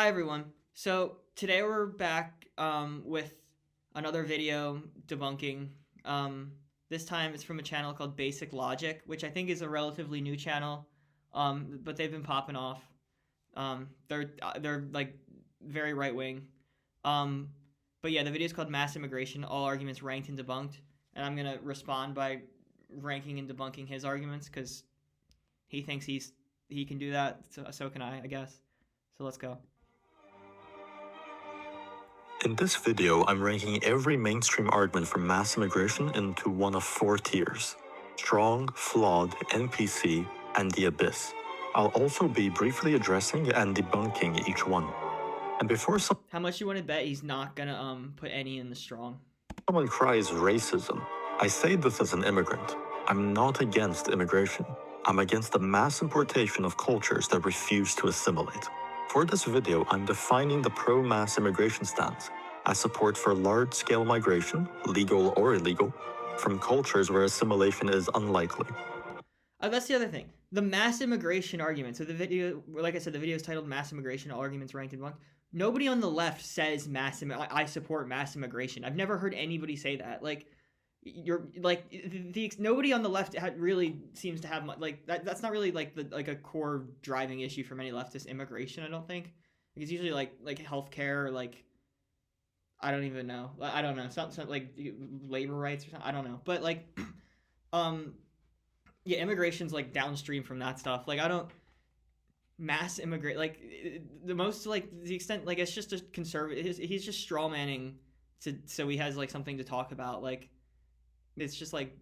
Hi everyone. So today we're back with another video debunking. This time it's from a channel called Basic Logic, which I think is a relatively new channel, but they've been popping off. They're like very right wing. Um, but yeah, the video is called Mass Immigration: All Arguments Ranked and Debunked, and I'm gonna respond by ranking and debunking his arguments because he thinks he can do that. So can I guess. So let's go. In this video, I'm ranking every mainstream argument for mass immigration into one of four tiers: strong, flawed, NPC, and the abyss. I'll also be briefly addressing and debunking each one. And before How much you want to bet he's not gonna put any in the strong? someone cries racism, I say this as an immigrant. I'm not against immigration. I'm against the mass importation of cultures that refuse to assimilate. For this video, I'm defining the pro-mass immigration stance as support for large-scale migration, legal or illegal, from cultures where assimilation is unlikely. That's the other thing. The mass immigration argument. So the video, like I said, the video is titled "Mass Immigration: All Arguments Ranked and Debunked." Nobody on the left says I support mass immigration. I've never heard anybody say that. Like, you're like nobody on the left really seems to have like that. That's not really like a core driving issue for many leftists. Immigration, I don't think. It's usually like healthcare or like I don't even know. I don't know. Something like labor rights or something. I don't know. But like, yeah, immigration's like downstream from that stuff. Like I don't mass immigrate like the most like the extent like it's just a conservative. He's just straw manning to so he has like something to talk about. Like it's just like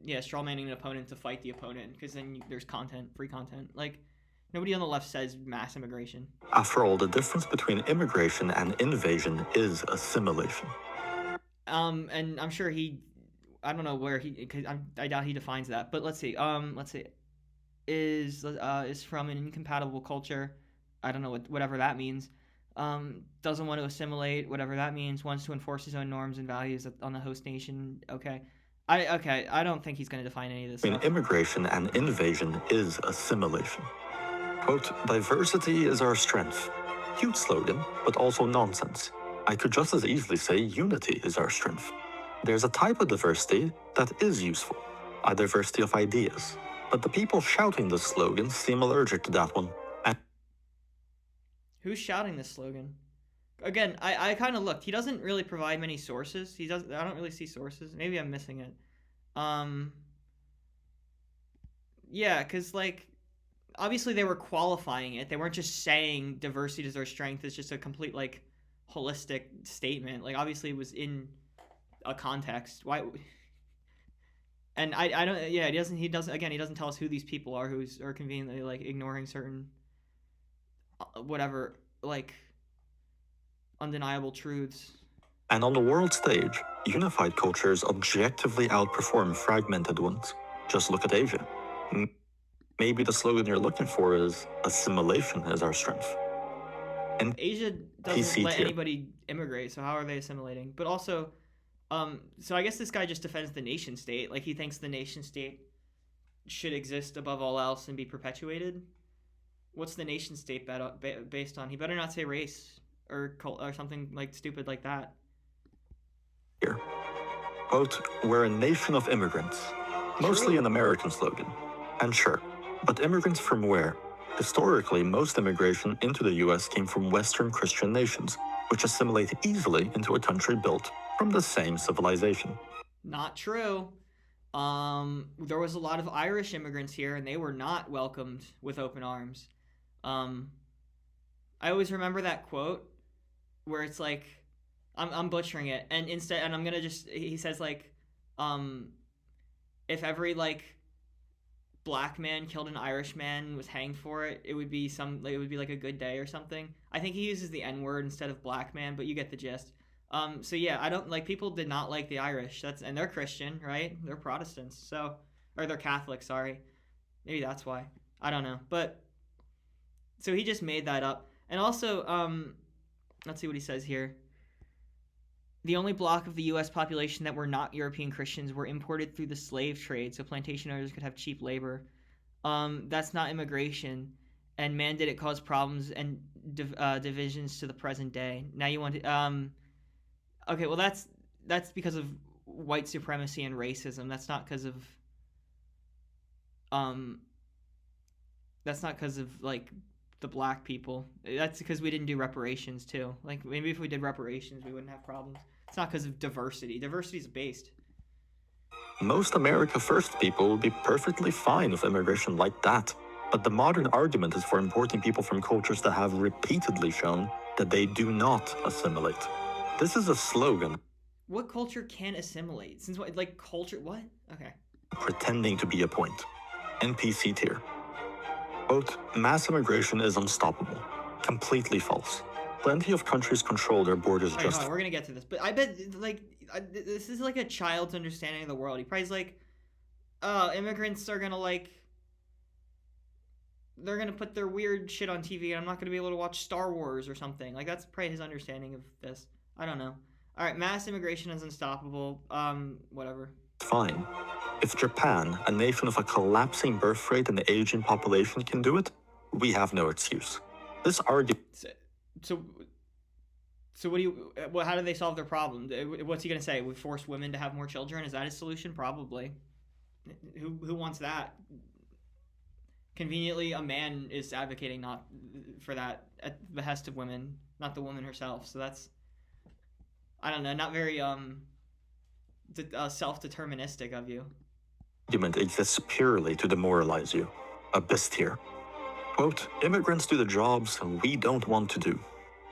yeah, straw manning an opponent to fight the opponent because then there's free content. Like nobody on the left says mass immigration. After all, the difference between immigration and invasion is assimilation. And I'm sure I don't know where because I doubt he defines that. But let's see. Let's see. Is from an incompatible culture. I don't know whatever that means. Doesn't want to assimilate, whatever that means. Wants to enforce his own norms and values on the host nation. Okay. I don't think he's going to define any of this stuff. Immigration and invasion is assimilation. Quote, diversity is our strength. Cute slogan, but also nonsense. I could just as easily say unity is our strength. There's a type of diversity that is useful, a diversity of ideas. But the people shouting this slogan seem allergic to that one. Who's shouting this slogan? Again, I kind of looked. He doesn't really provide many sources. I don't really see sources. Maybe I'm missing it. Yeah, because like obviously they were qualifying it. They weren't just saying diversity is our strength. It's just a complete like holistic statement. Like obviously it was in a context. Why? And I don't. Yeah, he doesn't tell us who these people are who are conveniently like ignoring certain whatever like undeniable truths. And on the world stage, unified cultures objectively outperform fragmented ones. Just look at Asia. Maybe the slogan you're looking for is assimilation is our strength. And Asia doesn't let anybody immigrate, so how are they assimilating? But also, so I guess this guy just defends the nation state. Like he thinks the nation state should exist above all else and be perpetuated. What's the nation state based on? He better not say race or something like stupid like that. Here, quote, we're a nation of immigrants. Mostly an American slogan. And sure, but immigrants from where? Historically, most immigration into the US came from Western Christian nations, which assimilate easily into a country built from the same civilization. Not true. There was a lot of Irish immigrants here, and they were not welcomed with open arms. I always remember that quote where it's like, I'm butchering it, and I'm gonna he says like, if every like black man killed an Irish man and was hanged for it, it would be like a good day or something. I think he uses the N-word instead of black man, but you get the gist. So yeah, I don't like people did not like the Irish. And they're Christian, right? They're Protestants, or they're Catholic. Sorry, maybe that's why. I don't know, but so he just made that up. And also, let's see what he says here. The only block of the U.S. population that were not European Christians were imported through the slave trade, so plantation owners could have cheap labor. That's not immigration. And man, did it cause problems and divisions to the present day. Now you want to okay, well that's because of white supremacy and racism. Um that's not because of like the black people. That's because we didn't do reparations too. Like maybe if we did reparations, we wouldn't have problems. It's not because of diversity. Diversity is based. Most America First people would be perfectly fine with immigration like that. But the modern argument is for importing people from cultures that have repeatedly shown that they do not assimilate. This is a slogan. What culture can assimilate? Since what, like culture, what? Okay. Pretending to be a point. NPC tier. Quote, mass immigration is unstoppable. Completely false. Plenty of countries control their borders just... We're gonna get to this, but I bet, like, this is like a child's understanding of the world. He probably's like, immigrants are gonna, like, they're gonna put their weird shit on TV and I'm not gonna be able to watch Star Wars or something. Like, that's probably his understanding of this. I don't know. Alright, mass immigration is unstoppable. Whatever. Fine. If Japan, a nation with a collapsing birth rate and aging population, can do it, we have no excuse. This argument... So what do you... Well, how do they solve their problem? What's he gonna say? We force women to have more children? Is that his solution? Probably. Who wants that? Conveniently, a man is advocating not for that at the behest of women, not the woman herself. So that's... I don't know, not very self-deterministic of you. Argument exists purely to demoralize you. Abyss tier. Quote, immigrants do the jobs we don't want to do.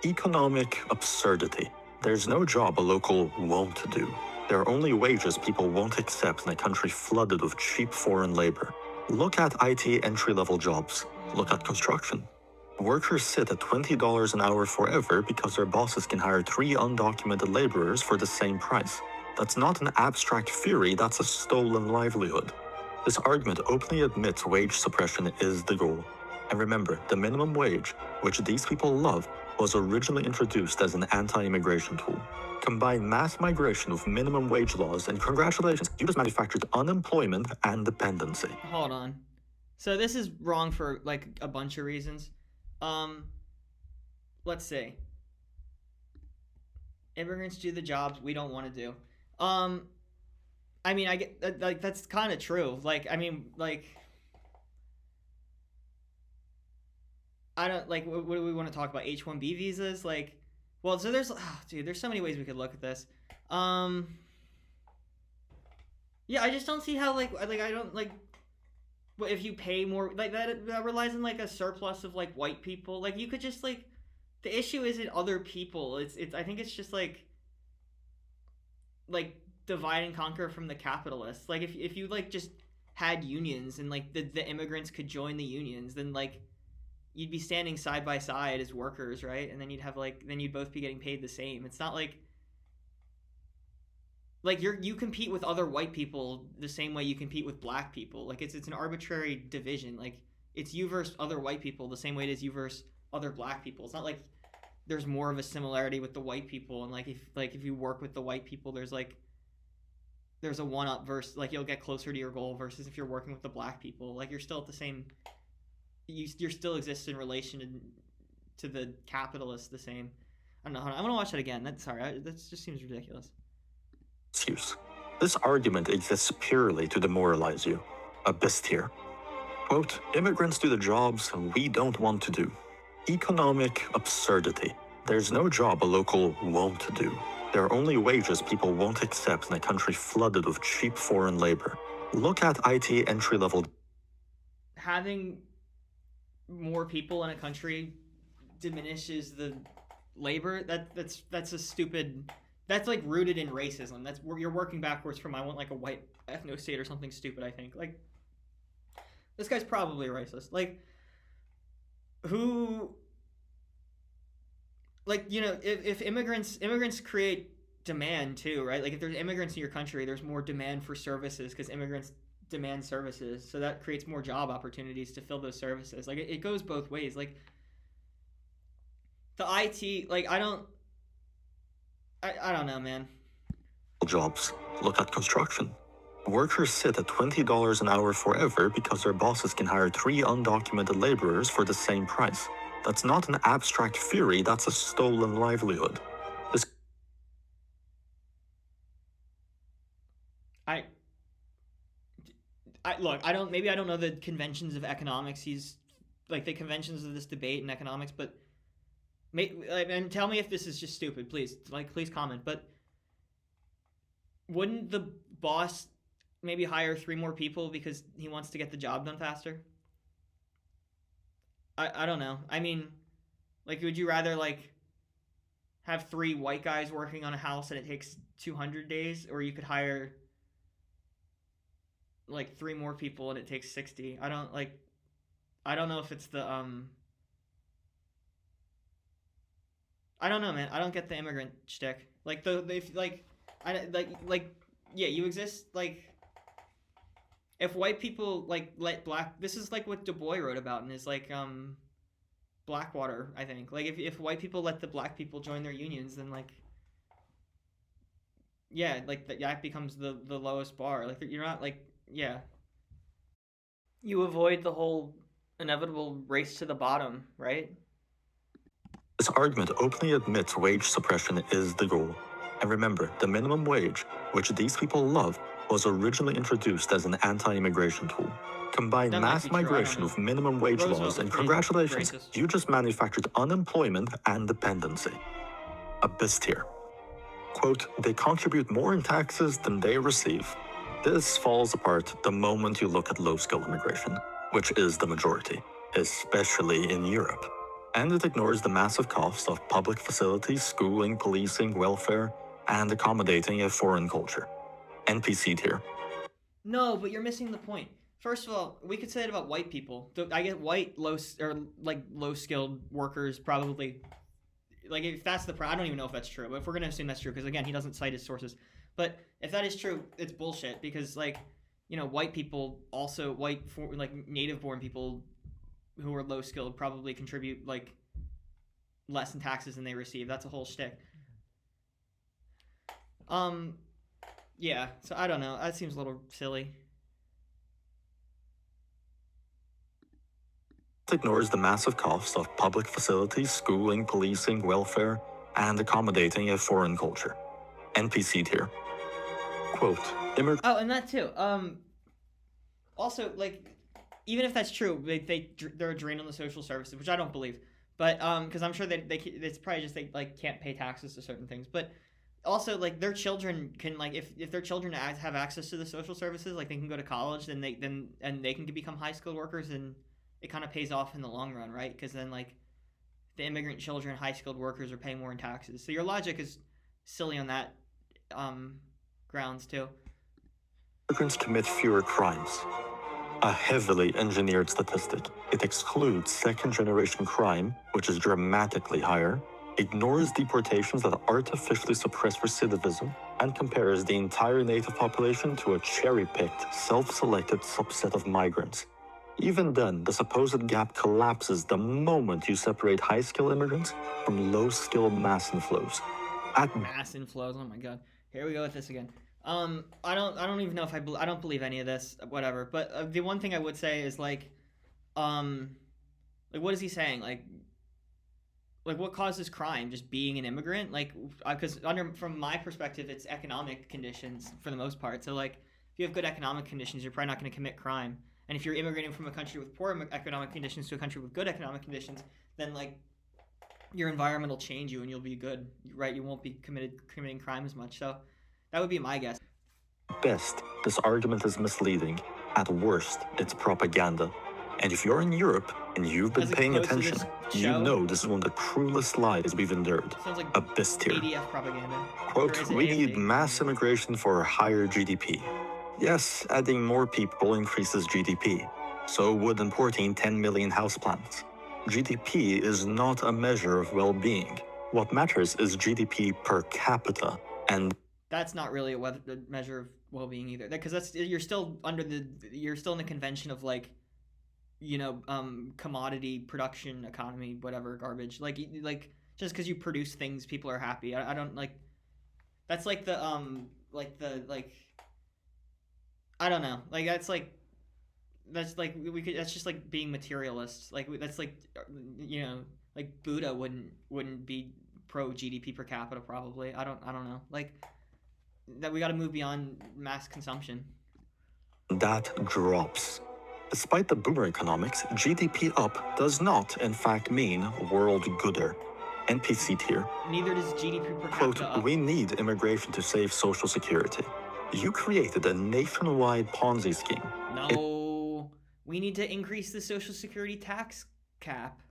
Economic absurdity. There's no job a local won't do. There are only wages people won't accept in a country flooded with cheap foreign labor. Look at IT entry-level jobs. Look at construction. Workers sit at $20 an hour forever because their bosses can hire 3 undocumented laborers for the same price. That's not an abstract theory, that's a stolen livelihood. This argument openly admits wage suppression is the goal. And remember, the minimum wage, which these people love, was originally introduced as an anti-immigration tool. Combine mass migration with minimum wage laws, and congratulations, you just manufactured unemployment and dependency. Hold on. So this is wrong for, like, a bunch of reasons. Let's see. Immigrants do the jobs we don't want to do. I mean, I get, like, that's kind of true. Like, I mean, like... I don't, like, what do we want to talk about? H-1B visas? Like, well, so there's, dude, there's so many ways we could look at this. Yeah, I just don't see how, like, I don't, like, if you pay more, like, that relies on, like, a surplus of, like, white people. Like, you could just, like, the issue isn't other people. It's, I think it's just, like, divide and conquer from the capitalists. Like, if you, like, just had unions and, like, the immigrants could join the unions, then, like, you'd be standing side by side as workers, right? And then you'd have, like, then you'd both be getting paid the same. It's not like you compete with other white people the same way you compete with black people. Like, it's an arbitrary division. Like, it's you versus other white people the same way it is you versus other black people. It's not like there's more of a similarity with the white people, and if you work with the white people, there's a one-up versus, like, you'll get closer to your goal versus if you're working with the black people. Like, you're still at the same... You still exist in relation to the capitalists the same. I don't know. I'm gonna watch that again. That just seems ridiculous. Excuse. This argument exists purely to demoralize you. Abyss tier. Quote, immigrants do the jobs we don't want to do. Economic absurdity. There's no job a local won't do. There are only wages people won't accept in a country flooded with cheap foreign labor. Look at IT entry-level... Having more people in a country diminishes the labor. That's a stupid... That's, like, rooted in racism. That's where you're working backwards from, I want, like, a white ethno-state or something stupid, I think. Like, this guy's probably racist. Like, who... Like, you know, if immigrants create demand, too, right? Like, if there's immigrants in your country, there's more demand for services because immigrants demand services, so that creates more job opportunities to fill those services. Like, it goes both ways. Like, the IT, like, I don't know, man. Jobs. Look at construction. Workers sit at $20 an hour forever because their bosses can hire 3 undocumented laborers for the same price. That's not an abstract theory, that's a stolen livelihood. This Look, I don't know the conventions of economics. He's like the conventions of this debate in economics, but and tell me if this is just stupid, please. Please comment. But wouldn't the boss maybe hire 3 more people because he wants to get the job done faster? I don't know. I mean, like, would you rather have 3 white guys working on a house and it takes 200 days, or you could hire 3 more people and it takes 60? I don't know if it's the I don't know, man. I don't get the immigrant shtick. Yeah, you exist if white people let black, this is what Du Bois wrote about in his Blackwater, I think. If white people let the black people join their unions, then yeah, that becomes the lowest bar. You're not yeah. You avoid the whole inevitable race to the bottom, right? This argument openly admits wage suppression is the goal. And remember, the minimum wage, which these people love, was originally introduced as an anti-immigration tool. Combine mass migration with minimum wage laws, and congratulations, you just manufactured unemployment and dependency. Abyss tier. Quote, they contribute more in taxes than they receive. This falls apart the moment you look at low-skilled immigration, which is the majority, especially in Europe. And it ignores the massive costs of public facilities, schooling, policing, welfare, and accommodating a foreign culture. NPC tier. No, but you're missing the point. First of all, we could say it about white people. I get white low-skilled workers probably. If that's I don't even know if that's true. But if we're gonna assume that's true, because again, he doesn't cite his sources. But if that is true, it's bullshit, because white people also native-born people who are low-skilled probably contribute less in taxes than they receive. That's a whole shtick. Yeah, so I don't know. That seems a little silly. It ignores the massive costs of public facilities, schooling, policing, welfare, and accommodating a foreign culture. NPC tier. Quote, oh, and that too. Also, even if that's true, they're a drain on the social services, which I don't believe. But because I'm sure it's probably just they can't pay taxes to certain things. But also their children can if their children have access to the social services, they can go to college, then they can become high skilled workers, and it kind of pays off in the long run, right? Because then the immigrant children, high skilled workers, are paying more in taxes. So your logic is silly on that grounds too. Immigrants commit fewer crimes. A heavily engineered statistic. It excludes second-generation crime, which is dramatically higher, ignores deportations that artificially suppress recidivism, and compares the entire native population to a cherry-picked, self-selected subset of migrants. Even then, the supposed gap collapses the moment you separate high-skilled immigrants from low-skilled mass inflows. Mass inflows, oh my god. Here we go with this again. I don't even know if I don't believe any of this, whatever. But the one thing I would say is what is he saying? What causes crime? Just being an immigrant? Because from my perspective, it's economic conditions for the most part. So if you have good economic conditions, you're probably not going to commit crime. And if you're immigrating from a country with poor economic conditions to a country with good economic conditions, then your environment will change you and you'll be good, right? You won't be committing crime as much. So that would be my guess. At best, this argument is misleading. At worst, it's propaganda. And if you're in Europe and you've been paying attention, you know this is one of the cruelest lies we've endured. Sounds like Abyss tier. ADF propaganda. Quote, we need mass immigration for higher GDP. Yes, adding more people increases GDP. So would importing 10 million houseplants. GDP is not a measure of well-being. What matters is GDP per capita, and that's not really a measure of well-being either. Because you're still in the convention of commodity production economy, whatever garbage. Just because you produce things, people are happy. I don't that's I don't know. Like that's like we could that's just like being materialists. Like that's like you know like Buddha wouldn't be pro GDP per capita probably. I don't know. Like that we got to move beyond mass consumption. That drops. Despite the boomer economics, GDP up does not, in fact, mean world gooder. NPC tier. Neither does GDP per Quote, capita up. we need immigration to save Social Security. You created a nationwide Ponzi scheme. No, we need to increase the Social Security tax cap.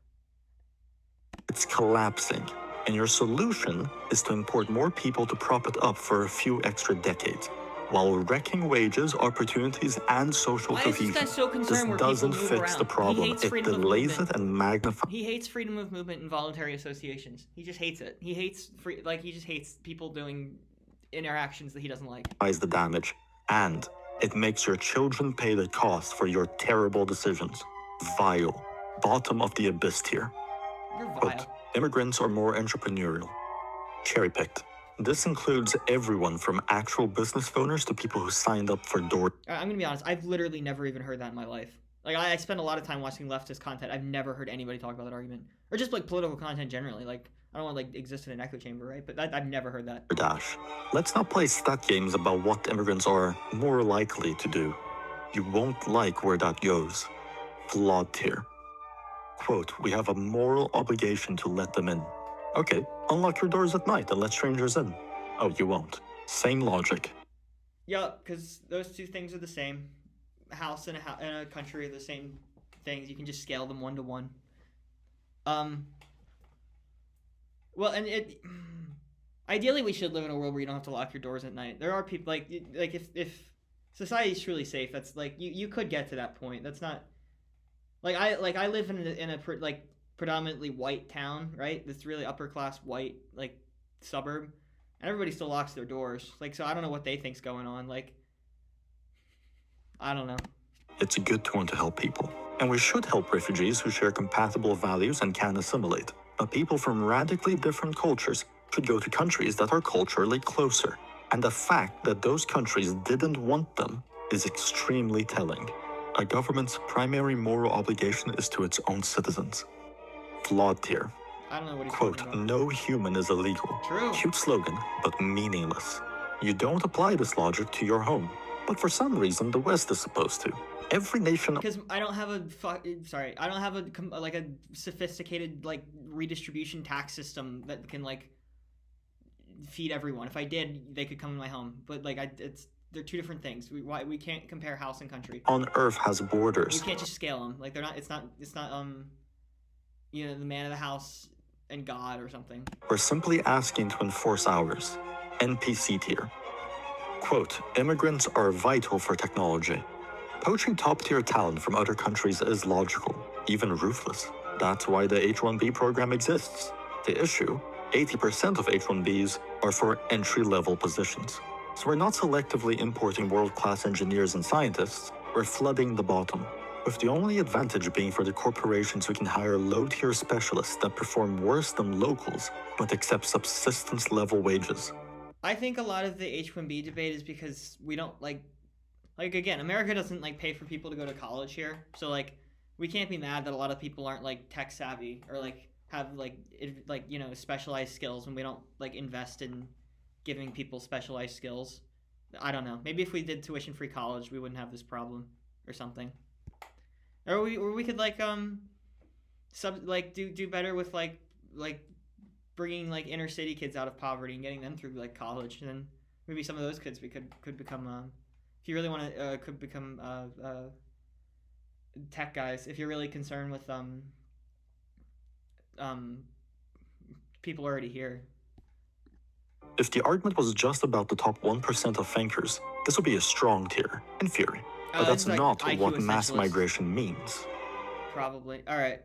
It's collapsing, and your solution is to import more people to prop it up for a few extra decades, while wrecking wages, opportunities, and social Why cohesion. is this guy so concerned where This doesn't people move fix around? the problem. He hates It freedom of delays movement. it and magnifies He hates freedom of movement and voluntary associations. He just hates it. He hates he just hates people doing interactions that he doesn't like. the damage, and it makes your children pay the cost for your terrible decisions. Vile. Bottom of the abyss tier. You're Quote, vile. immigrants are more entrepreneurial. Cherry-picked. This includes everyone from actual business owners to people who signed up for door. I'm gonna be honest. I've literally never even heard that in my life. Like I spend a lot of time watching leftist content. I've never heard anybody talk about that argument, or just like political content generally. Like I don't want to like exist in an echo chamber, right? But I've never heard that. Dash. Let's not play stat games about what immigrants are more likely to do. You won't like where that goes. Flawed tier. Quote, we have a moral obligation to let them in. Okay, unlock your doors at night and let strangers in. Oh, you won't. Same logic. Yeah, because those two things are the same. A house and a country are the same things. You can just scale them 1 to 1. Well, and it. Ideally, we should live in a world where you don't have to lock your doors at night. There are people like if society is truly safe, that's like you could get to that point. That's not like I live in a predominantly white town, right? This really upper class white like suburb, and everybody still locks their doors. Like, so I don't know what they think's going on. Like, I don't know. It's good to want to help people. And we should help refugees who share compatible values and can assimilate. But people from radically different cultures should go to countries that are culturally closer. And the fact that those countries didn't want them is extremely telling. A government's primary moral obligation is to its own citizens. Flawed tier. I don't know what he's Quote, talking about. no human is illegal. True. Cute slogan, but meaningless. You don't apply this logic to your home. But for some reason, the West is supposed to. Every nation... Because I don't have I don't have a sophisticated like redistribution tax system that can like feed everyone. If I did, they could come in my home. But like they're two different things. We can't compare house and country. On Earth has borders. You can't just scale them. Like they're not. It's not you know, the man of the house and God or something. We're simply asking to enforce ours. NPC tier. Quote, immigrants are vital for technology. Poaching top-tier talent from other countries is logical, even ruthless. That's why the H-1B program exists. The issue, 80% of H-1Bs are for entry-level positions. So we're not selectively importing world-class engineers and scientists, we're flooding the bottom. With the only advantage being for the corporations who can hire low-tier specialists that perform worse than locals, but accept subsistence-level wages. I think a lot of the H-1B debate is because we don't like again, America doesn't like pay for people to go to college here. So like we can't be mad that a lot of people aren't like tech savvy or like have like you know, specialized skills when we don't like invest in giving people specialized skills. I don't know. Maybe if we did tuition-free college, we wouldn't have this problem or something. Or we could like do better with like bringing like inner city kids out of poverty and getting them through like college, and then maybe some of those kids we could become if you really want to could become tech guys, if you're really concerned with people already here. If the argument was just about the top 1% of thinkers, this would be a strong tier, in theory. But that's like not IQ what mass essentialist. migration means. Probably. All right.